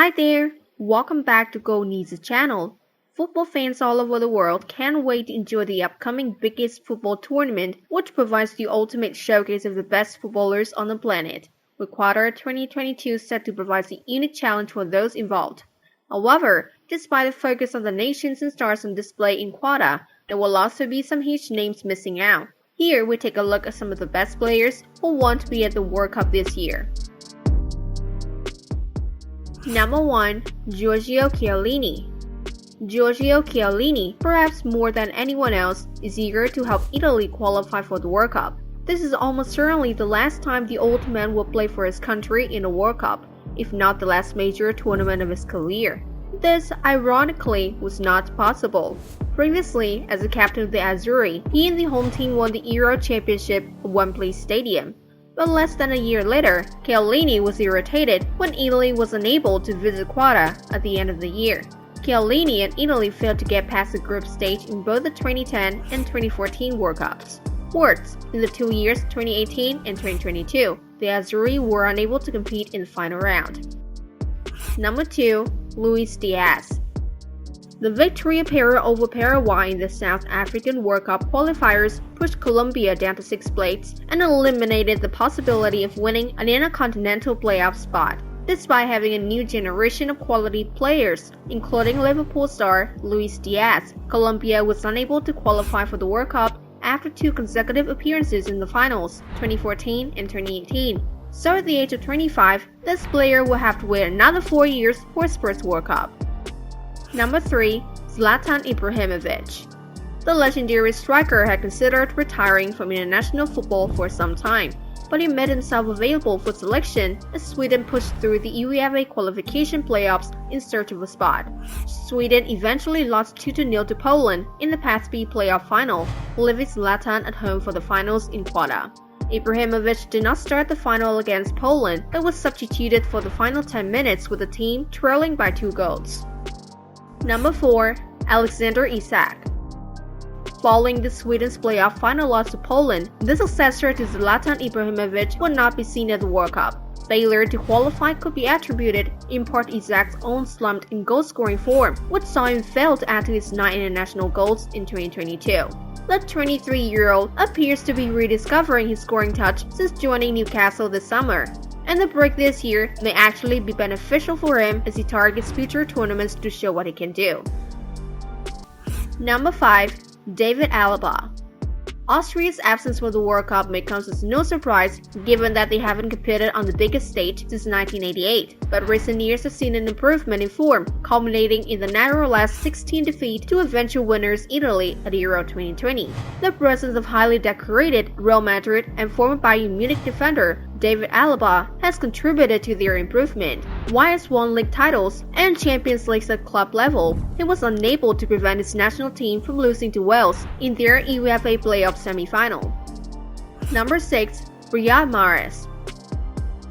Hi there! Welcome back to GoalNiza channel. Football fans all over the world can't wait to enjoy the upcoming biggest football tournament, which provides the ultimate showcase of the best footballers on the planet, with Qatar 2022 set to provide a unique challenge for those involved. However, despite the focus on the nations and stars on display in Qatar, there will also be some huge names missing out. Here we take a look at some of the best players who want to be at the World Cup this year. Number 1. Giorgio Kiolini. Giorgio Kiolini, perhaps more than anyone else, is eager to help Italy qualify for the World Cup. This is almost certainly the last time the old man will play for his country in a World Cup, if not the last major tournament of his career. This, ironically, was not possible. Previously, as the captain of the Azzurri, he and the home team won the Euro Championship at Wembley Stadium. But less than a year later, Chiellini was irritated when Italy was unable to visit Qatar at the end of the year. Chiellini and Italy failed to get past the group stage in both the 2010 and 2014 World Cups. Worse, in the 2 years 2018 and 2022, the Azzurri were unable to compete in the final round. Number 2. Luis Diaz. The victory of Pierre over Paraguay in the South African World Cup qualifiers pushed Colombia down to 6 places and eliminated the possibility of winning an intercontinental playoff spot. Despite having a new generation of quality players, including Liverpool star Luis Diaz, Colombia was unable to qualify for the World Cup after 2 consecutive appearances in the finals, 2014 and 2018. So at the age of 25, this player will have to wait another 4 years for his first World Cup. Number 3. Zlatan Ibrahimovic. The legendary striker had considered retiring from international football for some time, but he made himself available for selection as Sweden pushed through the UEFA qualification playoffs in search of a spot. Sweden eventually lost 2-0 to Poland in the Path B playoff final, leaving Zlatan at home for the finals in Qatar. Ibrahimovic did not start the final against Poland, but was substituted for the final 10 minutes with the team trailing by 2 goals. Number 4. Alexander Isak. Following the Sweden's playoff final loss to Poland, the successor to Zlatan Ibrahimovic would not be seen at the World Cup. Failure to qualify could be attributed in part to Isak's own slump in goal-scoring form, which saw him fail to add to his 9 international goals in 2022. The 23-year-old appears to be rediscovering his scoring touch since joining Newcastle this summer, and the break this year may actually be beneficial for him as he targets future tournaments to show what he can do. Number 5. David Alaba. Austria's absence from the World Cup may come as no surprise given that they haven't competed on the biggest stage since 1988, but recent years have seen an improvement in form, culminating in the narrow last 16 defeat to eventual winners Italy at Euro 2020. The presence of highly decorated Real Madrid and former Bayern Munich defender David Alaba has contributed to their improvement. While he won league titles and Champions Leagues at club level, he was unable to prevent his national team from losing to Wales in their UEFA playoff semi-final. Number 6. Riyad Morris.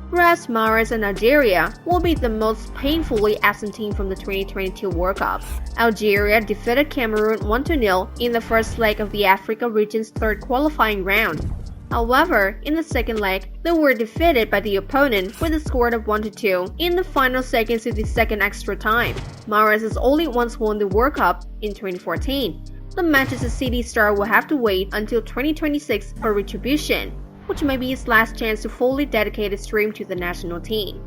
Perhaps Morris and Algeria will be the most painfully absent team from the 2022 World Cup. Algeria defeated Cameroon 1-0 in the first leg of the Africa region's third qualifying round. However, in the second leg, they were defeated by the opponent with a score of 1-2 in the final seconds of the second extra time. Morris has only once won the World Cup in 2014. The Manchester City star will have to wait until 2026 for retribution, which may be his last chance to fully dedicate his dream to the national team.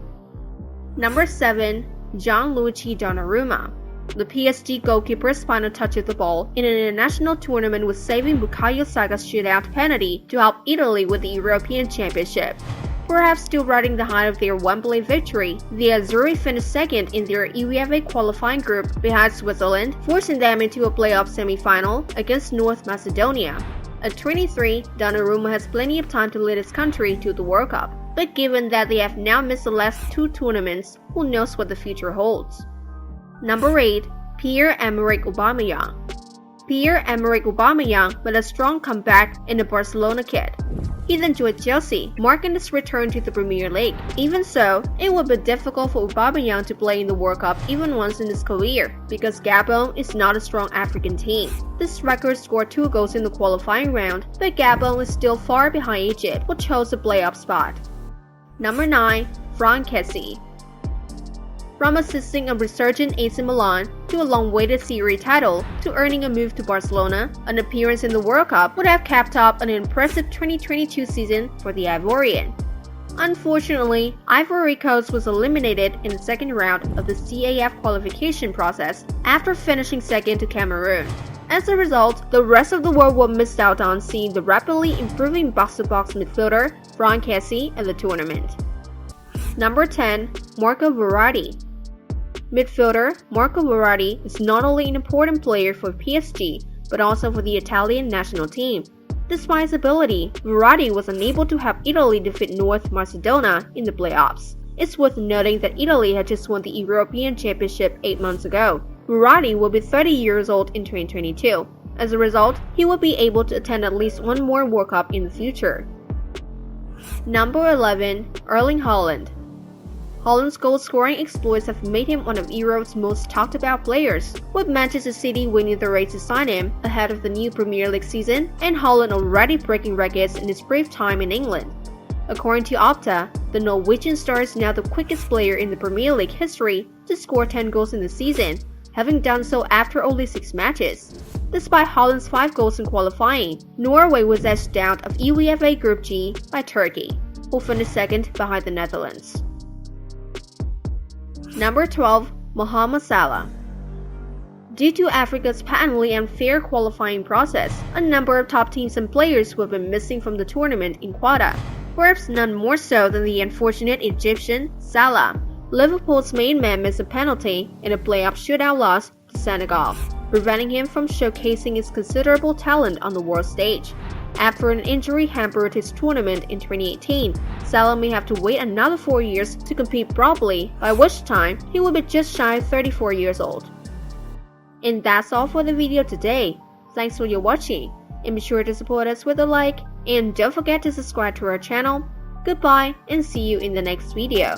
Number 7. Gianluigi Donnarumma. The PSG goalkeeper's final touch of the ball in an international tournament was saving Bukayo Saka's shootout penalty to help Italy with the European Championship. Perhaps still riding the height of their Wembley victory, the Azzurri finished second in their UEFA qualifying group behind Switzerland, forcing them into a playoff semi-final against North Macedonia. At 23, Donnarumma has plenty of time to lead his country to the World Cup, but given that they have now missed the last 2 tournaments, who knows what the future holds. Number 8. Pierre-Emerick Aubameyang. Pierre-Emerick Aubameyang made a strong comeback in the Barcelona kit. He then joined Chelsea, marking his return to the Premier League. Even so, it would be difficult for Aubameyang to play in the World Cup even once in his career, because Gabon is not a strong African team. The striker scored 2 goals in the qualifying round, but Gabon is still far behind Egypt, which holds a playoff spot. Number 9. Franck Kessie. from assisting a resurgent AC Milan to a long-awaited Serie A title to earning a move to Barcelona, an appearance in the World Cup would have capped up an impressive 2022 season for the Ivorian. Unfortunately, Ivory Coast was eliminated in the second round of the CAF qualification process after finishing second to Cameroon. As a result, the rest of the world will miss out on seeing the rapidly improving box-to-box midfielder Franck Kessie at the tournament. Number 10. Marco Verratti. Midfielder Marco Verratti is not only an important player for PSG, but also for the Italian national team. Despite his ability, Verratti was unable to help Italy defeat North Macedonia in the playoffs. It's worth noting that Italy had just won the European Championship 8 months ago. Verratti will be 30 years old in 2022. As a result, he will be able to attend at least one more World Cup in the future. Number 11. Erling Haaland. Haaland's goal-scoring exploits have made him one of Europe's most talked-about players, with Manchester City winning the race to sign him ahead of the new Premier League season and Haaland already breaking records in his brief time in England. According to Opta, the Norwegian star is now the quickest player in the Premier League history to score 10 goals in the season, having done so after only 6 matches. Despite Haaland's 5 goals in qualifying, Norway was edged out of UEFA Group G by Turkey, who finished second behind the Netherlands. Number 12. Mohamed Salah. Due to Africa's patently unfair qualifying process, a number of top teams and players will be missing from the tournament in Qatar, perhaps none more so than the unfortunate Egyptian Sahla. Liverpool's main man missed a penalty in a playoff shootout loss to Senegal, preventing him from showcasing his considerable talent on the world stage. After an injury hampered his tournament in 2018, Salah may have to wait another 4 years to compete properly, by which time he will be just shy of 34 years old. And that's all for the video today. Thanks for your watching, and be sure to support us with a like, and don't forget to subscribe to our channel. Goodbye, and see you in the next video.